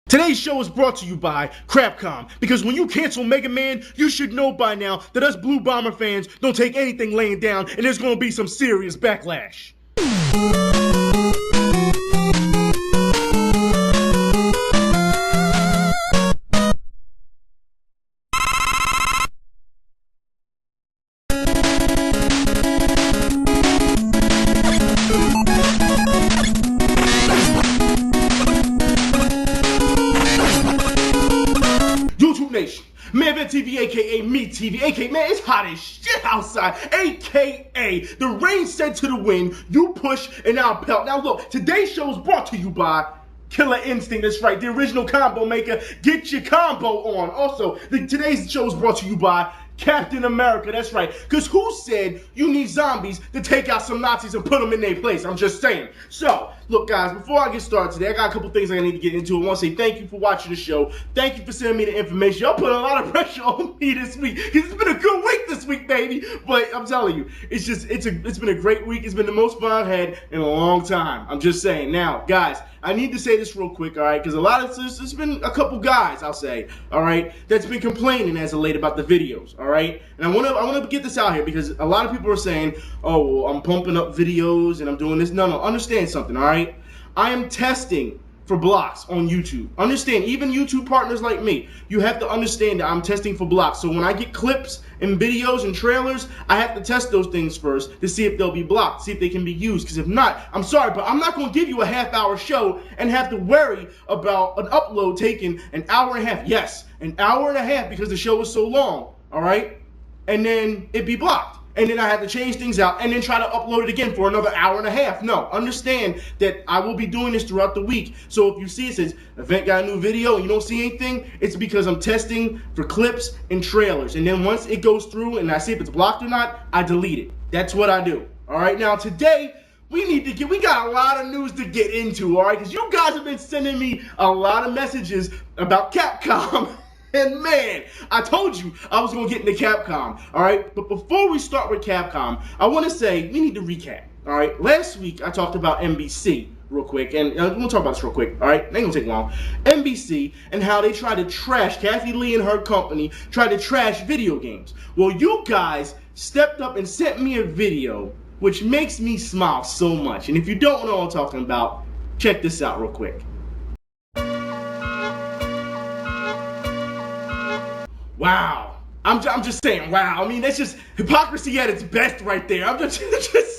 Today's show is brought to you by Capcom, because when you cancel Mega Man, you should know by now that us Blue Bomber fans don't take anything laying down, and there's gonna be some serious backlash. YouTube Nation, Megaman TV, aka Me TV, aka man, it's hot as shit outside, aka the rain said to the wind, you push and I'll pelt. Now look, today's show is brought to you by Killer Instinct. That's right, the original combo maker. Get your combo on. Also, today's show is brought to you by Captain America. That's right, because who said you need zombies to take out some Nazis and put them in their place? I'm just saying. So, look guys, before I get started today, I got a couple things I need to get into. I want to say thank you for watching the show. Thank you for sending me the information. Y'all put a lot of pressure on me this week, because it's been a good week this week, baby. But I'm telling you, it's been a great week. It's been the most fun I've had in a long time. I'm just saying. Now, guys, I need to say this real quick, all right? Because a lot of this, there's been a couple guys, I'll say, all right, that's been complaining as of late about the videos, all right? And I want to get this out here because a lot of people are saying, oh, well, I'm pumping up videos and I'm doing this. No, understand something, all right? I am testing for blocks on YouTube. Understand, even YouTube partners like me, you have to understand that I'm testing for blocks. So when I get clips and videos and trailers, I have to test those things first to see if they'll be blocked, see if they can be used. Because if not, I'm sorry, but I'm not going to give you a half-hour show and have to worry about an upload taking an hour and a half. Yes, an hour and a half because the show is so long, all right? And then it be blocked. And then I have to change things out and then try to upload it again for another hour and a half. No, understand that I will be doing this throughout the week. So if you see it says, event got a new video and you don't see anything, it's because I'm testing for clips and trailers. And then once it goes through and I see if it's blocked or not, I delete it. That's what I do. All right, now today, we got a lot of news to get into, all right? Because you guys have been sending me a lot of messages about Capcom. And man, I told you I was going to get into Capcom, all right? But before we start with Capcom, I want to say we need to recap, all right? Last week, I talked about MvC real quick, and we'll talk about this real quick, all right? It ain't going to take long. MvC and how they tried to trash, Kathy Lee and her company tried to trash video games. Well, you guys stepped up and sent me a video, which makes me smile so much. And if you don't know what I'm talking about, check this out real quick. Wow. I'm just saying, wow. I mean, that's just hypocrisy at its best right there. I'm just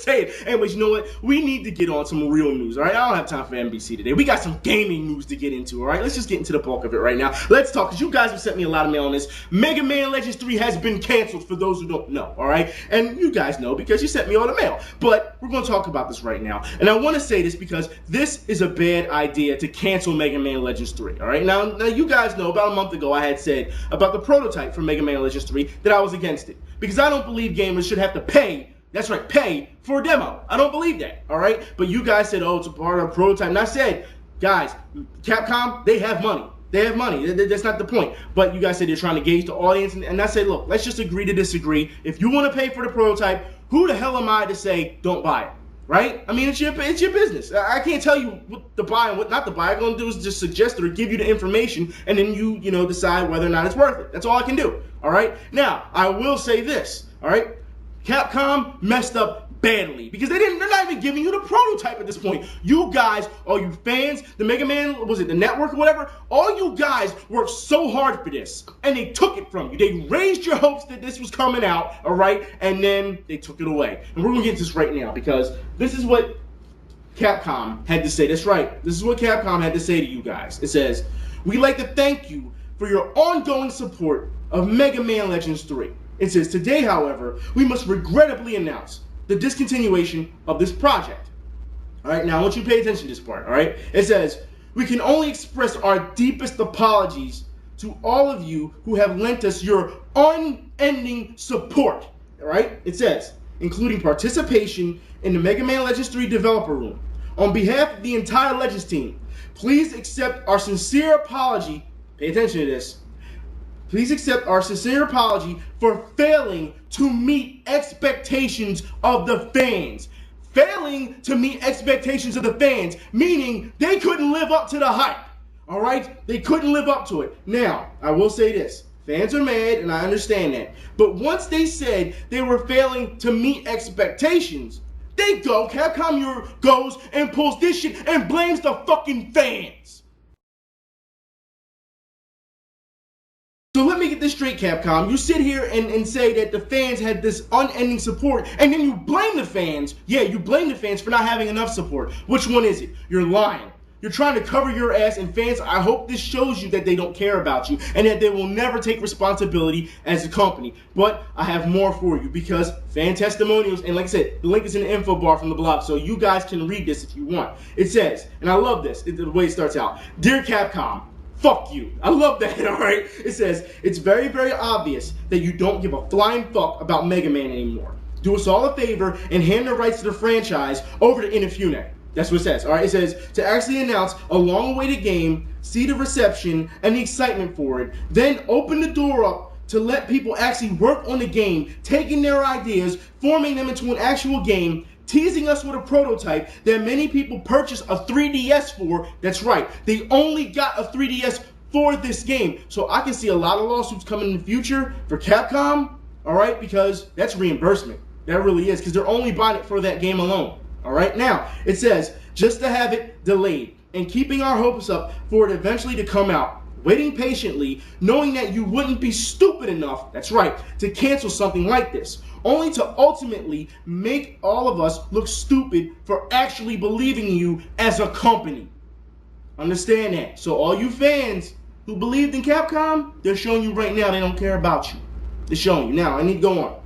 saying. Anyways, you know what? We need to get on some real news, all right? I don't have time for MvC today. We got some gaming news to get into, all right? Let's just get into the bulk of it right now. Let's talk, because you guys have sent me a lot of mail on this. Megaman Legends 3 has been canceled, for those who don't know, all right? And you guys know because you sent me all the mail. But we're going to talk about this right now. And I want to say this because this is a bad idea to cancel Megaman Legends 3, all right? Now you guys know about a month ago I had said about the prototype for Megaman Legends 3 that I was against it, because I don't believe gamers should have to pay, that's right, pay for a demo. I don't believe that, all right? But you guys said, oh, it's a part of a prototype. And I said, guys, Capcom, they have money. They have money. That's not the point. But you guys said they're trying to gauge the audience. And I said, look, let's just agree to disagree. If you want to pay for the prototype, who the hell am I to say don't buy it? Right? I mean, it's your business. I can't tell you what to buy and what not to buy. All I'm going to do is just suggest it or give you the information, and then you decide whether or not it's worth it. That's all I can do. All right? Now, I will say this. All right? Capcom messed up badly because they're not even giving you the prototype at this point. You guys, all you fans, the Mega Man, was it the network or whatever? All you guys worked so hard for this, and they took it from you. They raised your hopes that this was coming out, all right, and then they took it away. And we're gonna get to this right now because this is what Capcom had to say. That's right. This is what Capcom had to say to you guys. It says, "We'd like to thank you for your ongoing support of Mega Man Legends 3. It says, today, however, we must regrettably announce the discontinuation of this project." All right, now I want you to pay attention to this part, all right? It says, "We can only express our deepest apologies to all of you who have lent us your unending support," all right? It says, "including participation in the Mega Man Legends 3 developer room. On behalf of the entire Legends team, please accept our sincere apology," pay attention to this, "please accept our sincere apology for failing to meet expectations of the fans." Failing to meet expectations of the fans, meaning they couldn't live up to the hype. All right? They couldn't live up to it. Now, I will say this. Fans are mad, and I understand that. But once they said they were failing to meet expectations, Capcom goes and pulls this shit and blames the fucking fans. So let me get this straight, Capcom. You sit here and say that the fans had this unending support, and then you blame the fans. Yeah, you blame the fans for not having enough support. Which one is it? You're lying. You're trying to cover your ass, and fans, I hope this shows you that they don't care about you and that they will never take responsibility as a company. But I have more for you, because fan testimonials, and like I said, the link is in the info bar from the blog, so you guys can read this if you want. It says, and I love this, the way it starts out, "Dear Capcom, fuck you." I love that, alright? It says, "It's very, very obvious that you don't give a flying fuck about Mega Man anymore. Do us all a favor and hand the rights to the franchise over to Inafune." That's what it says, alright? It says, "To actually announce a long-awaited game, see the reception and the excitement for it, then open the door up to let people actually work on the game, taking their ideas, forming them into an actual game, teasing us with a prototype that many people purchased a 3DS for." That's right, they only got a 3DS for this game. So I can see a lot of lawsuits coming in the future for Capcom, alright, because that's reimbursement. That really is, because they're only buying it for that game alone. Alright, now, it says, "Just to have it delayed and keeping our hopes up for it eventually to come out, waiting patiently, knowing that you wouldn't be stupid enough," that's right, "to cancel something like this, only to ultimately make all of us look stupid for actually believing in you as a company." Understand that. So all you fans who believed in Capcom, they're showing you right now they don't care about you. They're showing you. Now, I need to go on.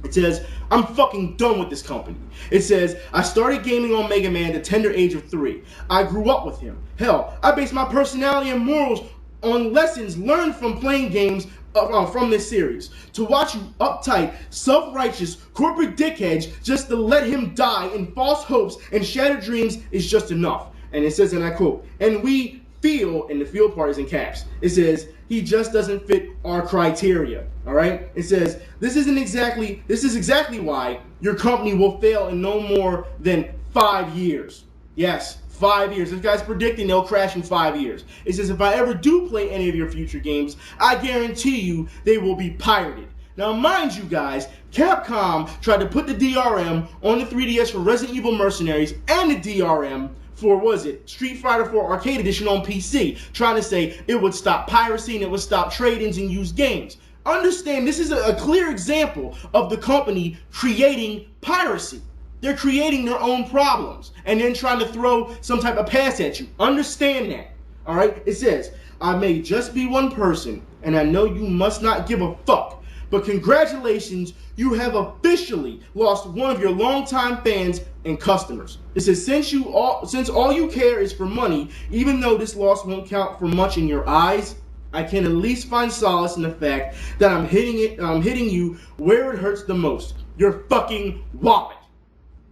It says, "I'm fucking done with this company." It says, "I started gaming on Mega Man at the tender age of 3. I grew up with him. Hell, I based my personality and morals on lessons learned from playing games from this series. To watch you uptight, self-righteous, corporate dickheads just to let him die in false hopes and shattered dreams is just enough." And it says, and I quote, "And we feel," and the feel part is in caps, it says, "he just doesn't fit our criteria." All right? It says, this is exactly why your company will fail in no more than 5 years. Yes, 5 years. This guy's predicting they'll crash in 5 years. It says, "If I ever do play any of your future games, I guarantee you they will be pirated." Now, mind you guys, Capcom tried to put the DRM on the 3DS for Resident Evil Mercenaries and the DRM for, Street Fighter 4 Arcade Edition on PC, trying to say it would stop piracy and it would stop trade-ins and used games. Understand, this is a clear example of the company creating piracy. They're creating their own problems and then trying to throw some type of pass at you. Understand that, all right? It says, "I may just be one person, and I know you must not give a fuck, but congratulations, you have officially lost one of your longtime fans and customers." It says, since all you care is for money, even though this loss won't count for much in your eyes, I can at least find solace in the fact that I'm hitting you where it hurts the most, your fucking wallet."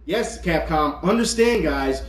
Yes, Capcom, understand, guys,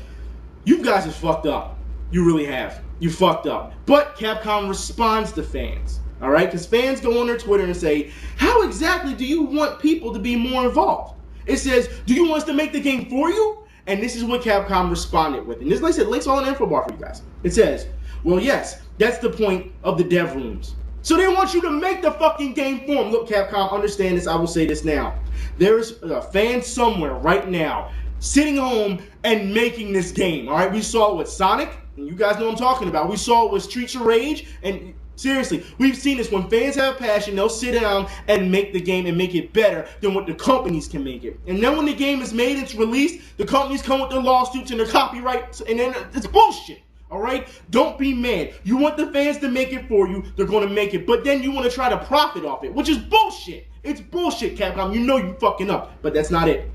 you guys have fucked up. You really have. You fucked up. But Capcom responds to fans. All right, because fans go on their Twitter and say, "How exactly do you want people to be more involved?" It says, "Do you want us to make the game for you?" And this is what Capcom responded with. And this, like I said, links all in the info bar for you guys. It says, "Well, yes, that's the point of the dev rooms. So they want you to make the fucking game for them." Look, Capcom, understand this. I will say this now. There's a fan somewhere right now sitting home and making this game. All right, we saw it with Sonic, and you guys know what I'm talking about. We saw it with Streets of Rage, and seriously, we've seen this. When fans have passion, they'll sit down and make the game and make it better than what the companies can make it. And then when the game is made and it's released, the companies come with their lawsuits and their copyrights, and then it's bullshit. All right? Don't be mad. You want the fans to make it for you, they're going to make it. But then you want to try to profit off it, which is bullshit. It's bullshit, Capcom. You know you fucking up. But that's not it.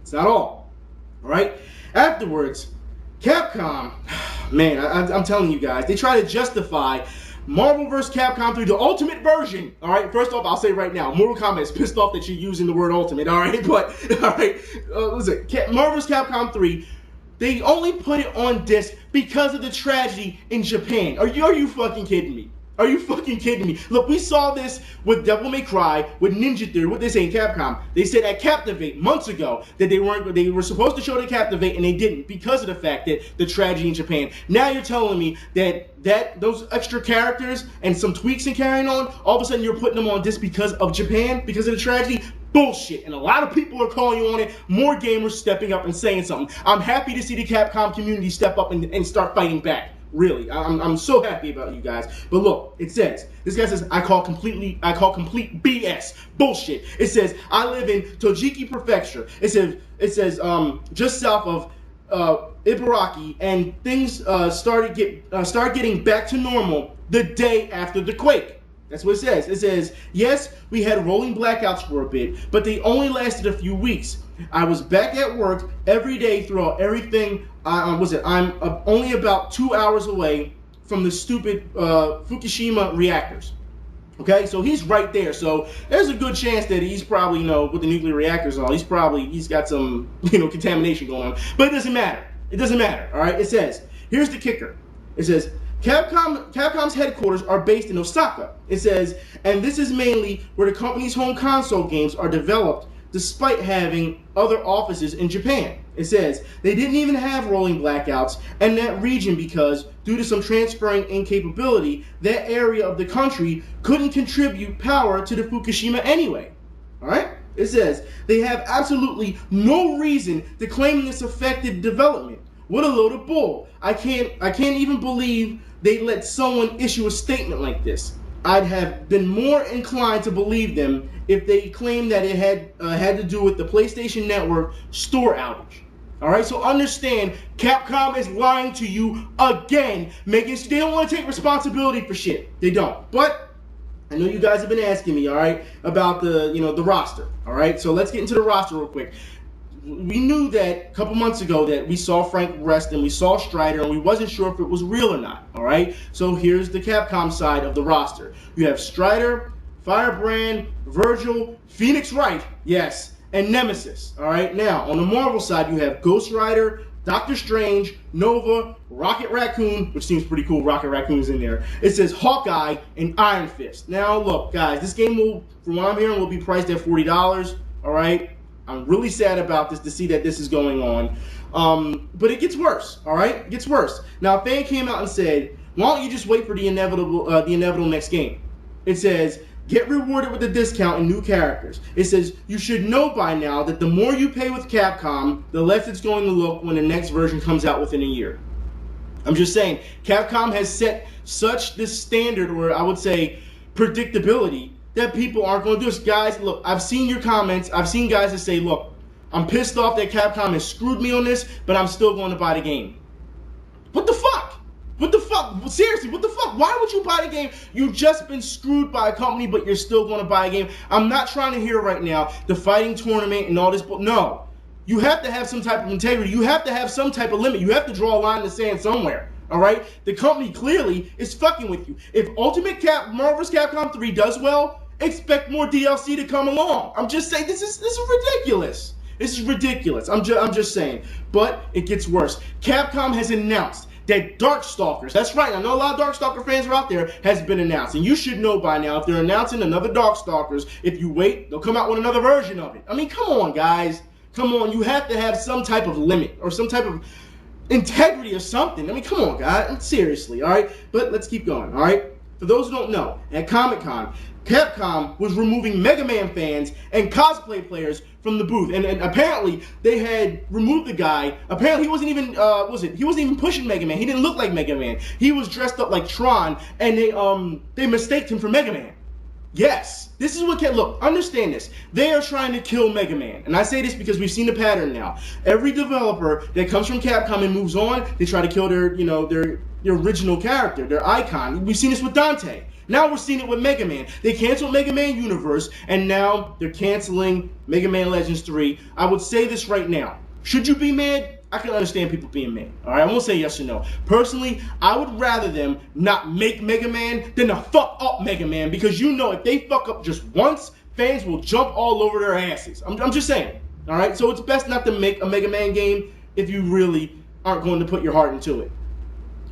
It's not all. All right? Afterwards, Capcom, man, I'm telling you guys, they try to justify Marvel vs. Capcom 3, the ultimate version. All right, first off, I'll say right now, Mortal Kombat is pissed off that you're using the word ultimate. All right, but all right, listen, Marvel vs. Capcom 3, they only put it on disc because of the tragedy in Japan. Are you fucking kidding me? Are you fucking kidding me? Look, we saw this with Devil May Cry, with Ninja Theory. What they say in Capcom? They said at Captivate months ago that they were supposed to show the Captivate and they didn't because of the fact that the tragedy in Japan. Now you're telling me that those extra characters and some tweaks and carrying on, all of a sudden you're putting them on just because of Japan, because of the tragedy? Bullshit. And a lot of people are calling you on it. More gamers stepping up and saying something. I'm happy to see the Capcom community step up and start fighting back. Really, I'm so happy about you guys. But look, it says, this guy says, I call complete BS. Bullshit. It says, I live in Tochigi Prefecture. It says, just south of Ibaraki, and things start getting back to normal the day after the quake. That's what it says. It says, yes, we had rolling blackouts for a bit, but they only lasted a few weeks. I was back at work every day throughout everything. I'm only about 2 hours away from the stupid Fukushima reactors. Okay, so he's right there. So there's a good chance that he's probably, with the nuclear reactors and all, he's got some, contamination going on. But it doesn't matter. It doesn't matter. All right. It says, here's the kicker. It says, Capcom's headquarters are based in Osaka. It says, and this is mainly where the company's home console games are developed, despite having other offices in Japan. It says, they didn't even have rolling blackouts in that region because, due to some transferring incapability, that area of the country couldn't contribute power to the Fukushima anyway. Alright? It says, they have absolutely no reason to claim this affected development. What a load of bull. I can't even believe they let someone issue a statement like this. I'd have been more inclined to believe them if they claimed that it had to do with the PlayStation Network store outage. Alright, so understand, Capcom is lying to you again, they don't want to take responsibility for shit. They don't. But I know you guys have been asking me, alright, about the roster. Alright, so let's get into the roster real quick. We knew that a couple months ago that we saw Frank rest and we saw Strider and we wasn't sure if it was real or not, alright? So here's the Capcom side of the roster. You have Strider, Firebrand, Virgil, Phoenix Wright, yes, and Nemesis, alright? Now, on the Marvel side, you have Ghost Rider, Doctor Strange, Nova, Rocket Raccoon, which seems pretty cool, Rocket Raccoon's in there. It says Hawkeye and Iron Fist. Now, look, guys, this game will, from what I'm hearing, will be priced at $40, alright? I'm really sad about this, to see that this is going on. But it gets worse, all right? It gets worse. Now, a fan came out and said, why don't you just wait for the inevitable next game? It says, get rewarded with a discount and new characters. It says, you should know by now that the more you pay with Capcom, the less it's going to look when the next version comes out within a year. I'm just saying, Capcom has set such this standard, or I would say predictability, that people aren't going to do this. Guys, look, I've seen your comments. I've seen guys that say, look, I'm pissed off that Capcom has screwed me on this, but I'm still going to buy the game. What the fuck? What the fuck? Seriously, what the fuck? Why would you buy the game? You've just been screwed by a company, but you're still going to buy a game. I'm not trying to hear right now the fighting tournament and all this, but no. You have to have some type of integrity. You have to have some type of limit. You have to draw a line in the sand somewhere. All right? The company clearly is fucking with you. If Marvel's Capcom 3 does well, expect more DLC to come along. I'm just saying, this is ridiculous. This is ridiculous. I'm just saying. But it gets worse. Capcom has announced that Darkstalkers, that's right, I know a lot of Darkstalker fans are out there, has been announced. And you should know by now, if they're announcing another Darkstalkers, if you wait, they'll come out with another version of it. I mean, come on, guys. Come on. You have to have some type of limit or some type of integrity or something. I mean, come on, guys. Seriously, all right? But let's keep going, all right? For those who don't know, at Comic-Con, Capcom was removing Megaman fans and cosplay players from the booth, and apparently they had removed the guy. Apparently he wasn't even he wasn't even pushing Mega Man. He didn't look like Mega Man. He was dressed up like Tron, and they mistaked him for Mega Man. Yes, this is what look, understand this. They are trying to kill Mega Man. And I say this because we've seen the pattern now. Every developer that comes from Capcom and moves on, they try to kill their original character, their icon. We've seen this with Dante. Now we're seeing it with Mega Man. They canceled Mega Man Universe, and now they're canceling Megaman Legends 3. I would say this right now. Should you be mad? I can understand people being mad. Alright, I won't say yes or no. Personally, I would rather them not make Mega Man than to fuck up Mega Man, because you know if they fuck up just once, fans will jump all over their asses. I'm just saying. Alright, so it's best not to make a Mega Man game if you really aren't going to put your heart into it.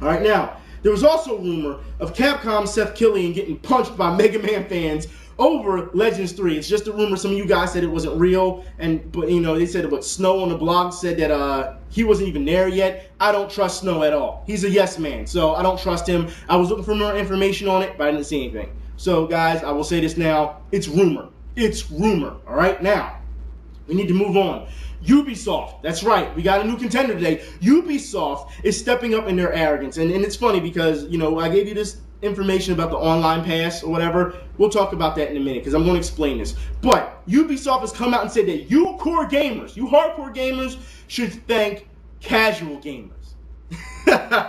Alright, now, There was also a rumor of Capcom Seth Killian getting punched by Megaman fans over Legends 3. It's just a rumor. Some of you guys said it wasn't real, but they said it. But Snow on the blog said that he wasn't even there yet. I don't trust Snow at all. He's a yes man, so I don't trust him. I was looking for more information on it, but I didn't see anything. So guys, I will say this now. It's rumor. It's rumor. All right, now we need to move on. Ubisoft, that's right, we got a new contender today. Ubisoft is stepping up in their arrogance, and it's funny because, I gave you this information about the online pass or whatever. We'll talk about that in a minute because I'm going to explain this. But Ubisoft has come out and said that you core gamers, you hardcore gamers, should thank casual gamers.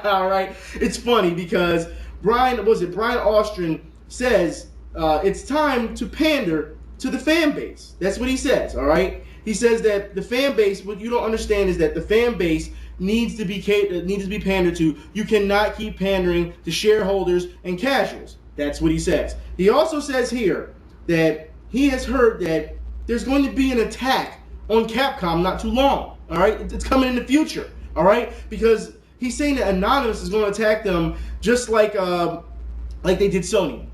All right, it's funny because Brian Austrian says it's time to pander to the fan base. That's what he says, all right? He says that the fan base, what you don't understand is that the fan base needs to be pandered to. You cannot keep pandering to shareholders and casuals. That's what he says. He also says here that he has heard that there's going to be an attack on Capcom not too long. All right, it's coming in the future. All right, because he's saying that Anonymous is going to attack them just like they did Sony.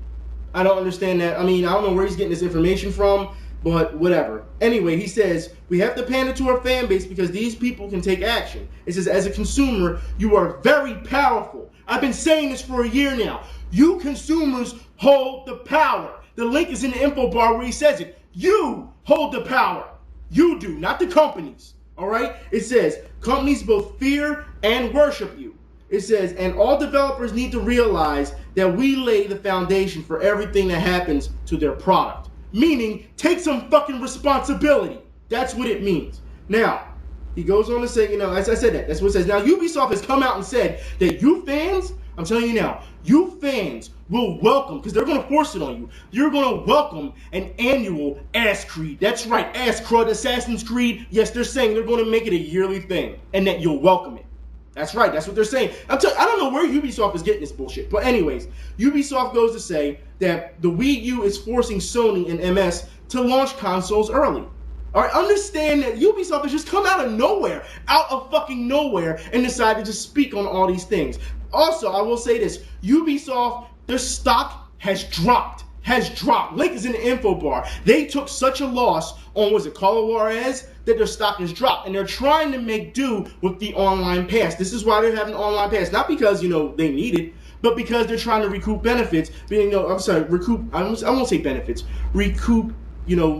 I don't understand that. I mean, I don't know where he's getting this information from. But whatever. Anyway, he says, we have to pander to our fan base because these people can take action. It says, as a consumer, you are very powerful. I've been saying this for a year now. You consumers hold the power. The link is in the info bar where he says it. You hold the power. You do, not the companies. All right? It says, companies both fear and worship you. It says, and all developers need to realize that we lay the foundation for everything that happens to their product. Meaning, take some fucking responsibility. That's what it means. Now, he goes on to say, as I said that's what it says. Now, Ubisoft has come out and said that you fans, I'm telling you now, you fans will welcome, because they're going to force it on you, you're going to welcome an annual Ass Creed. That's right, Ass Crud, Assassin's Creed. Yes, they're saying they're going to make it a yearly thing, and that you'll welcome it. That's right, that's what they're saying. I don't know where Ubisoft is getting this bullshit. But anyways, Ubisoft goes to say that the Wii U is forcing Sony and MS to launch consoles early. All right, understand that Ubisoft has just come out of fucking nowhere, and decided to speak on all these things. Also, I will say this, Ubisoft, their stock has dropped. Link is in the info bar. They took such a loss on, Call of Juarez, that their stock has dropped. And they're trying to make do with the online pass. This is why they're having online pass. Not because, they need it, but because they're trying to recoup benefits. Recoup,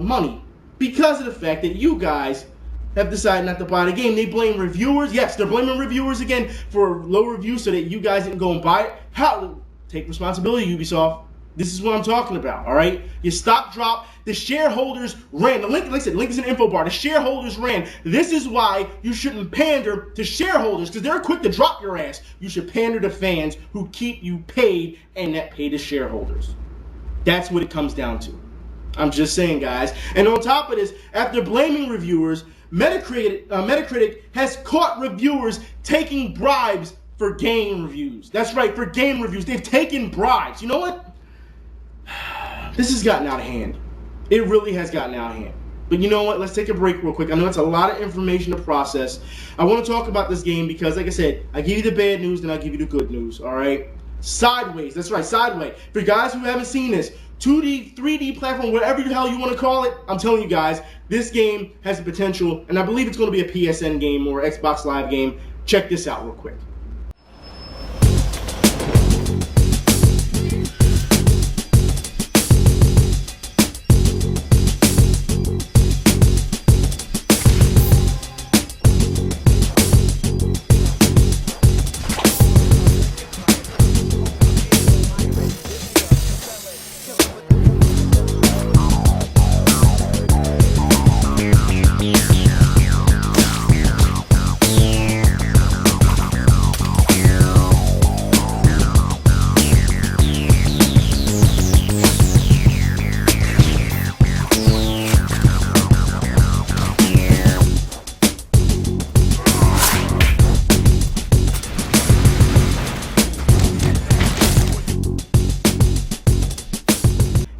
money. Because of the fact that you guys have decided not to buy the game. They blame reviewers. Yes, they're blaming reviewers again for low reviews so that you guys didn't go and buy it. Take responsibility, Ubisoft. This is what I'm talking about, all right? Your stock dropped. The shareholders ran. The link, like I said, the link is in the info bar. The shareholders ran. This is why you shouldn't pander to shareholders, because they're quick to drop your ass. You should pander to fans who keep you paid and that pay the shareholders. That's what it comes down to. I'm just saying, guys. And on top of this, after blaming reviewers, Metacritic has caught reviewers taking bribes for game reviews. That's right, for game reviews. They've taken bribes. You know what? This has gotten out of hand. It really has gotten out of hand. But you know what? Let's take a break real quick. I know it's a lot of information to process. I want to talk about this game because, like I said, I give you the bad news, then I give you the good news, all right? Sideways. That's right, Sideways. For guys who haven't seen this, 2D, 3D platform, whatever the hell you want to call it, I'm telling you guys, this game has the potential, and I believe it's going to be a PSN game or Xbox Live game. Check this out real quick.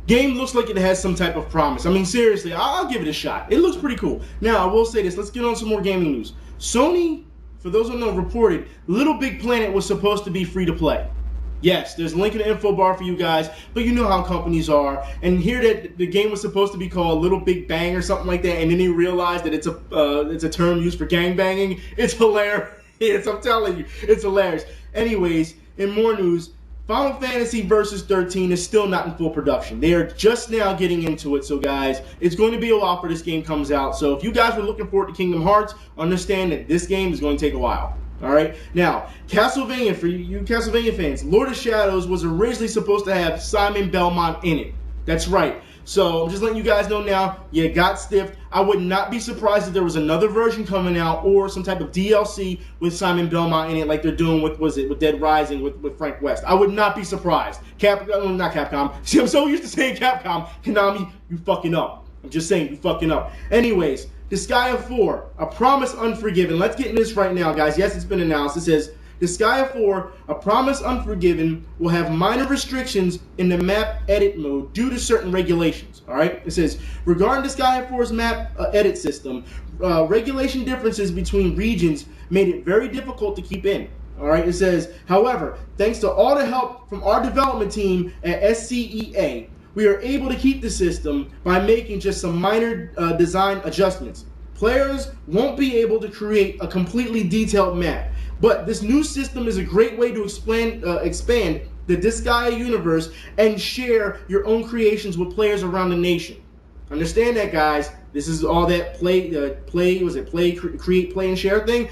Game looks like it has some type of promise. I mean, seriously, I'll give it a shot. It looks pretty cool. Now, I will say this. Let's get on some more gaming news. Sony, for those who don't know, reported Little Big Planet was supposed to be free to play. Yes, there's a link in the info bar for you guys, but you know how companies are. And here that the game was supposed to be called Little Big Bang or something like that, and then they realized that it's a term used for gang banging. It's hilarious. I'm telling you, it's hilarious. Anyways, in more news, Final Fantasy Versus 13 is still not in full production. They are just now getting into it, so guys, it's going to be a while for this game comes out. So if you guys were looking forward to Kingdom Hearts, understand that this game is going to take a while. Alright, now, Castlevania, for you Castlevania fans, Lord of Shadows was originally supposed to have Simon Belmont in it. That's right. So, I'm just letting you guys know now, you got stiffed. I would not be surprised if there was another version coming out or some type of DLC with Simon Belmont in it like they're doing with Dead Rising with Frank West. I would not be surprised. Not Capcom. See, I'm so used to saying Capcom. Konami, you fucking up. I'm just saying, you fucking up. Anyways, Disgaea 4, A Promise Unforgiven. Let's get in this right now, guys. Yes, it's been announced. It says, Disgaea 4, A Promise Unforgiven will have minor restrictions in the map edit mode due to certain regulations. Alright? It says, regarding Disgaea 4's map edit system, regulation differences between regions made it very difficult to keep in. Alright? It says, however, thanks to all the help from our development team at SCEA, we are able to keep the system by making just some minor design adjustments. Players won't be able to create a completely detailed map, but this new system is a great way to expand the Disgaea universe and share your own creations with players around the nation. Understand that, guys. This is all that create, play, and share thing.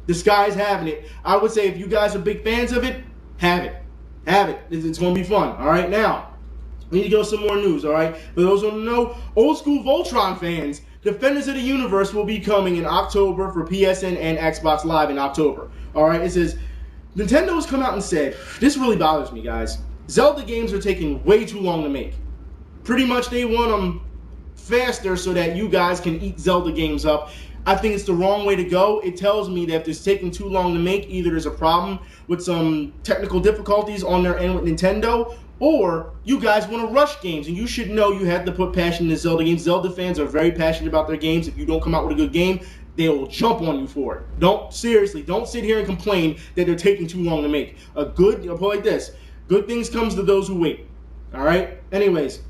Disgaea's having it. I would say if you guys are big fans of it, have it. Have it. It's going to be fun. All right, now. We need to go some more news, alright? For those who don't know, old school Voltron fans, Defenders of the Universe will be coming in October for PSN and Xbox Live in October. Alright, it says, Nintendo has come out and said, this really bothers me, guys. Zelda games are taking way too long to make. Pretty much they want them faster so that you guys can eat Zelda games up. I think it's the wrong way to go. It tells me that if it's taking too long to make, either there's a problem with some technical difficulties on their end with Nintendo, or you guys want to rush games, and you should know you have to put passion into Zelda games. Zelda fans are very passionate about their games. If you don't come out with a good game, they will jump on you for it. Don't sit here and complain that they're taking too long to make. I'll put it like this. Good things comes to those who wait. Alright? Anyways,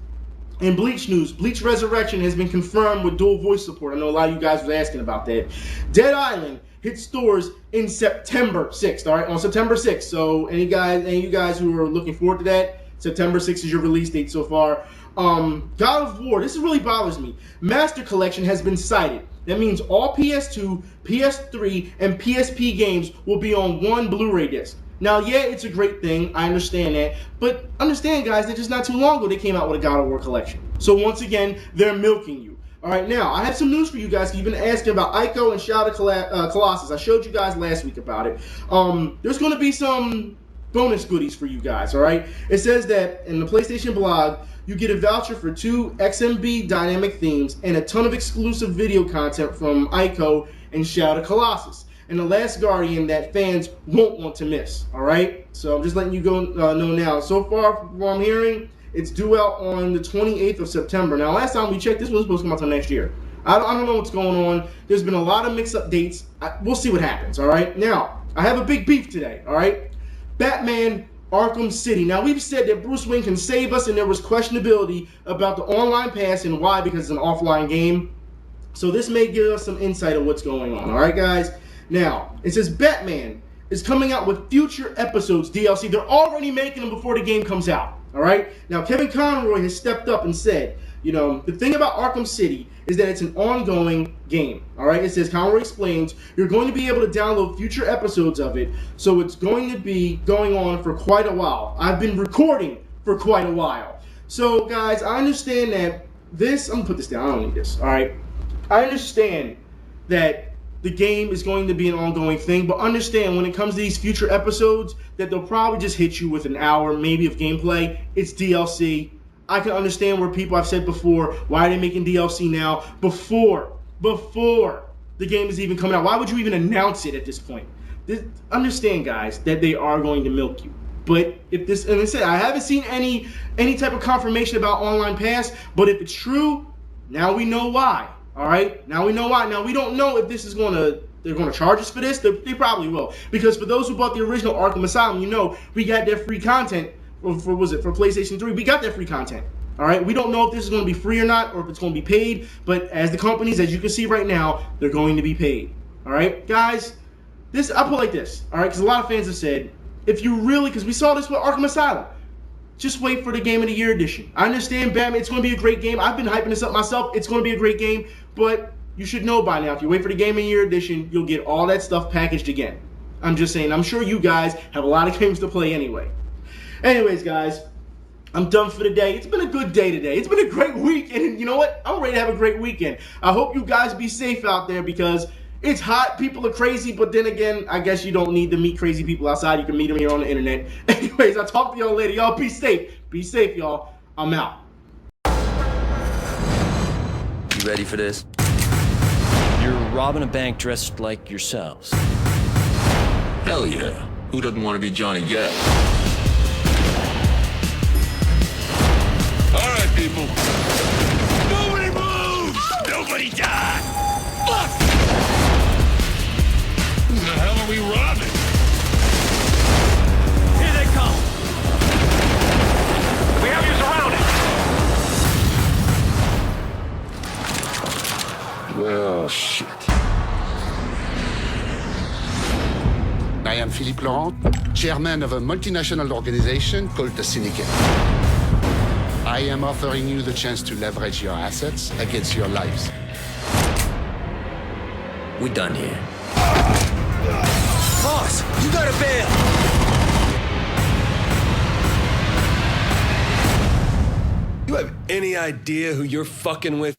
in Bleach news, Bleach Resurrection has been confirmed with dual voice support. I know a lot of you guys were asking about that. Dead Island hits stores in September 6th, alright? On September 6th. So any of you guys who are looking forward to that, September 6th is your release date so far. God of War, this really bothers me. Master Collection has been cited. That means all PS2, PS3, and PSP games will be on one Blu-ray disc. Now, yeah, it's a great thing. I understand that. But understand, guys, that just not too long ago they came out with a God of War collection. So once again, they're milking you. All right, now, I have some news for you guys. You've been asking about Ico and Shadow Colossus. I showed you guys last week about it. There's going to be some bonus goodies for you guys, all right? It says that in the PlayStation blog, you get a voucher for 2 XMB dynamic themes and a ton of exclusive video content from Ico and Shadow Colossus, and The Last Guardian that fans won't want to miss, all right? So I'm just letting you know now. So far, from what I'm hearing, it's due out on the 28th of September. Now, last time we checked, this was supposed to come out until next year. I don't know what's going on. There's been a lot of mix-up dates. We'll see what happens, all right? Now, I have a big beef today, all right? Batman Arkham City. Now, we've said that Bruce Wayne can save us, and there was questionability about the online pass and why, because it's an offline game. So this may give us some insight of what's going on. All right, guys? Now, it says Batman is coming out with future episodes, DLC. They're already making them before the game comes out. All right? Now, Kevin Conroy has stepped up and said, you know, the thing about Arkham City is that it's an ongoing game. All right? It says, Conroy explains, you're going to be able to download future episodes of it, so it's going to be going on for quite a while. I've been recording for quite a while. So, guys, I understand that this, I'm going to put this down. I don't need this. All right? I understand that the game is going to be an ongoing thing, but understand when it comes to these future episodes that they'll probably just hit you with an hour, maybe, of gameplay. It's DLC. I can understand where people have said before, why are they making DLC now? Before the game is even coming out. Why would you even announce it at this point? Understand, guys, that they are going to milk you. But if this, and I said, I haven't seen any type of confirmation about Online Pass, but if it's true, now we know why. All right? Now we know why. Now we don't know if this is going to they're going to charge us for this? They probably will. Because for those who bought the original Arkham Asylum, you know, we got that free content for PlayStation 3. We got that free content. All right, we don't know if this is going to be free or not, or if it's going to be paid. But as the companies, as you can see right now, they're going to be paid. All right, guys, I'll put it like this. All right, because a lot of fans have said, if you really, because we saw this with Arkham Asylum, just wait for the Game of the Year edition. I understand Batman, it's going to be a great game. I've been hyping this up myself. It's going to be a great game, but you should know by now, if you wait for the Game of the Year edition, you'll get all that stuff packaged again. I'm just saying, I'm sure you guys have a lot of games to play anyway. Anyways, guys, I'm done for the day. It's been a good day today. It's been a great week, and you know what? I'm ready to have a great weekend. I hope you guys be safe out there because it's hot. People are crazy, but then again, I guess you don't need to meet crazy people outside. You can meet them here on the internet. Anyways, I'll talk to y'all later. Y'all be safe. Be safe, y'all. I'm out. You ready for this? You're robbing a bank dressed like yourselves. Hell yeah. Who doesn't want to be Johnny Gat? All right, people. Nobody moves! Nobody dies! Fuck! Who the hell are we robbing? Here they come! We have you surrounded! Well, shit. I am Philippe Laurent, chairman of a multinational organization called the Syndicate. I am offering you the chance to leverage your assets against your lives. We done here. Boss, you gotta bail! You have any idea who you're fucking with?